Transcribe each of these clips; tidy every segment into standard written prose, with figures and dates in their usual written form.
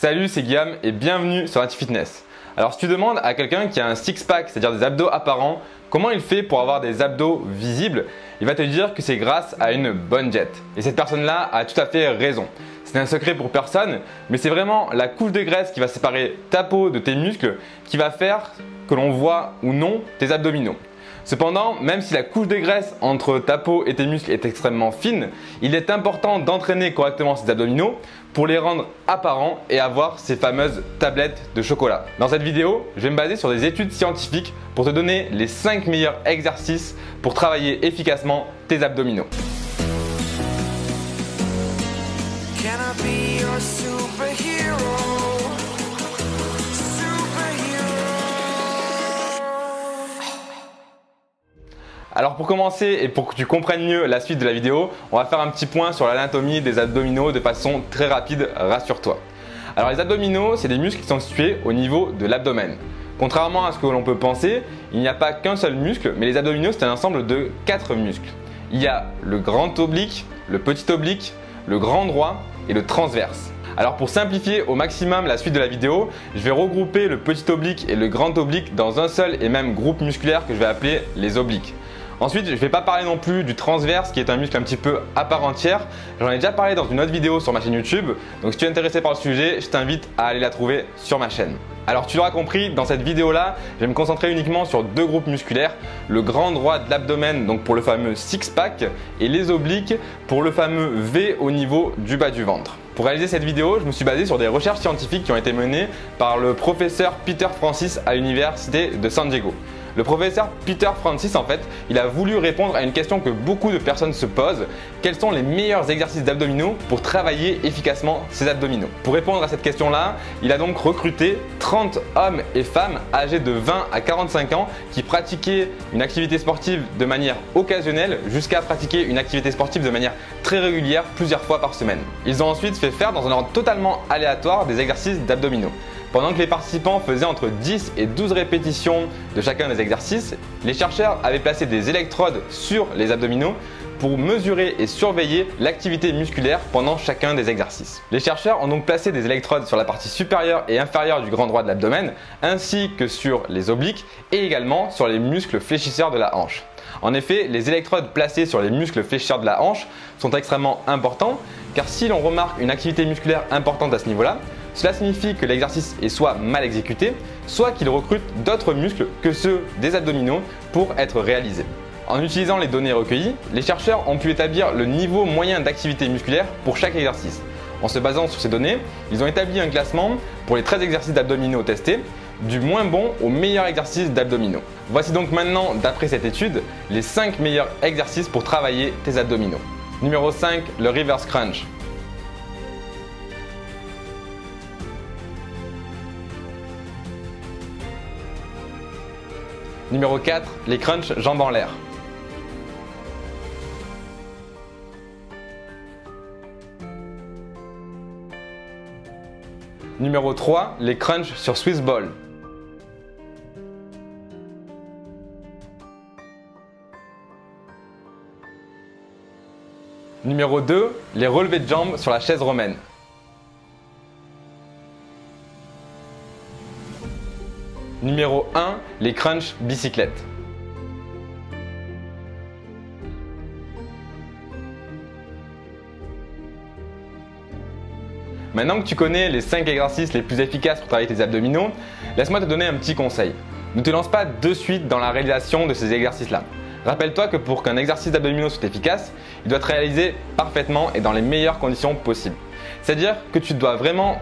Salut, c'est Guillaume et bienvenue sur Native Fitness. Alors si tu demandes à quelqu'un qui a un six-pack, c'est-à-dire des abdos apparents, comment il fait pour avoir des abdos visibles, il va te dire que c'est grâce à une bonne diète. Et cette personne-là a tout à fait raison. C'est un secret pour personne, mais c'est vraiment la couche de graisse qui va séparer ta peau de tes muscles qui va faire que l'on voit ou non tes abdominaux. Cependant, même si la couche de graisse entre ta peau et tes muscles est extrêmement fine, il est important d'entraîner correctement ces abdominaux pour les rendre apparents et avoir ces fameuses tablettes de chocolat. Dans cette vidéo, je vais me baser sur des études scientifiques pour te donner les 5 meilleurs exercices pour travailler efficacement tes abdominaux. Can I be your superhero? Alors pour commencer et pour que tu comprennes mieux la suite de la vidéo, on va faire un petit point sur l'anatomie des abdominaux de façon très rapide, rassure-toi. Alors les abdominaux, c'est des muscles qui sont situés au niveau de l'abdomen. Contrairement à ce que l'on peut penser, il n'y a pas qu'un seul muscle, mais les abdominaux c'est un ensemble de 4 muscles. Il y a le grand oblique, le petit oblique, le grand droit et le transverse. Alors pour simplifier au maximum la suite de la vidéo, je vais regrouper le petit oblique et le grand oblique dans un seul et même groupe musculaire que je vais appeler les obliques. Ensuite, je ne vais pas parler non plus du transverse qui est un muscle un petit peu à part entière. J'en ai déjà parlé dans une autre vidéo sur ma chaîne YouTube. Donc si tu es intéressé par le sujet, je t'invite à aller la trouver sur ma chaîne. Alors tu l'auras compris, dans cette vidéo-là, je vais me concentrer uniquement sur deux groupes musculaires. Le grand droit de l'abdomen, donc pour le fameux six-pack, et les obliques pour le fameux V au niveau du bas du ventre. Pour réaliser cette vidéo, je me suis basé sur des recherches scientifiques qui ont été menées par le professeur Peter Francis à l'université de San Diego. Le professeur Peter Francis, en fait, il a voulu répondre à une question que beaucoup de personnes se posent. Quels sont les meilleurs exercices d'abdominaux pour travailler efficacement ces abdominaux? Pour répondre à cette question-là, il a donc recruté 30 hommes et femmes âgés de 20 à 45 ans qui pratiquaient une activité sportive de manière occasionnelle jusqu'à pratiquer une activité sportive de manière très régulière plusieurs fois par semaine. Ils ont ensuite fait faire dans un ordre totalement aléatoire des exercices d'abdominaux. Pendant que les participants faisaient entre 10 et 12 répétitions de chacun des exercices, les chercheurs avaient placé des électrodes sur les abdominaux pour mesurer et surveiller l'activité musculaire pendant chacun des exercices. Les chercheurs ont donc placé des électrodes sur la partie supérieure et inférieure du grand droit de l'abdomen, ainsi que sur les obliques et également sur les muscles fléchisseurs de la hanche. En effet, les électrodes placées sur les muscles fléchisseurs de la hanche sont extrêmement importants car si l'on remarque une activité musculaire importante à ce niveau-là, cela signifie que l'exercice est soit mal exécuté, soit qu'il recrute d'autres muscles que ceux des abdominaux pour être réalisé. En utilisant les données recueillies, les chercheurs ont pu établir le niveau moyen d'activité musculaire pour chaque exercice. En se basant sur ces données, ils ont établi un classement pour les 13 exercices d'abdominaux testés, du moins bon au meilleur exercice d'abdominaux. Voici donc maintenant, d'après cette étude, les 5 meilleurs exercices pour travailler tes abdominaux. Numéro 5, le reverse crunch. Numéro 4, les crunchs jambes en l'air. Numéro 3, les crunchs sur Swiss ball. Numéro 2, les relevés de jambes sur la chaise romaine. Numéro 1, les crunchs bicyclette. Maintenant que tu connais les 5 exercices les plus efficaces pour travailler tes abdominaux, laisse-moi te donner un petit conseil. Ne te lance pas de suite dans la réalisation de ces exercices-là. Rappelle-toi que pour qu'un exercice d'abdominaux soit efficace, il doit être réalisé parfaitement et dans les meilleures conditions possibles. C'est-à-dire que tu dois vraiment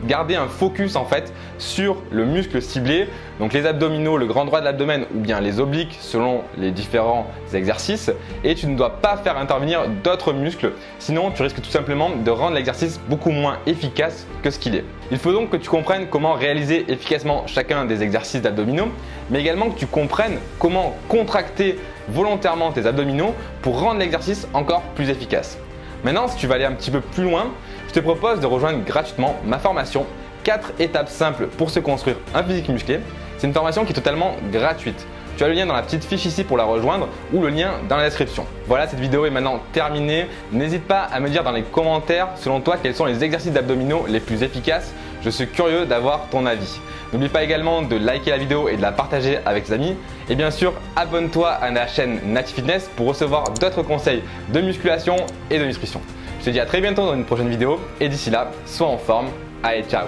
garder un focus en fait sur le muscle ciblé, donc les abdominaux, le grand droit de l'abdomen ou bien les obliques selon les différents exercices, et tu ne dois pas faire intervenir d'autres muscles, sinon tu risques tout simplement de rendre l'exercice beaucoup moins efficace que ce qu'il est. Il faut donc que tu comprennes comment réaliser efficacement chacun des exercices d'abdominaux, mais également que tu comprennes comment contracter volontairement tes abdominaux pour rendre l'exercice encore plus efficace. Maintenant, si tu vas aller un petit peu plus loin, je te propose de rejoindre gratuitement ma formation 4 étapes simples pour se construire un physique musclé. C'est une formation qui est totalement gratuite. Tu as le lien dans la petite fiche ici pour la rejoindre ou le lien dans la description. Voilà, cette vidéo est maintenant terminée. N'hésite pas à me dire dans les commentaires selon toi quels sont les exercices d'abdominaux les plus efficaces. Je suis curieux d'avoir ton avis. N'oublie pas également de liker la vidéo et de la partager avec tes amis. Et bien sûr, abonne-toi à la chaîne Native Fitness pour recevoir d'autres conseils de musculation et de nutrition. Je te dis à très bientôt dans une prochaine vidéo et d'ici là, sois en forme. Allez, ciao!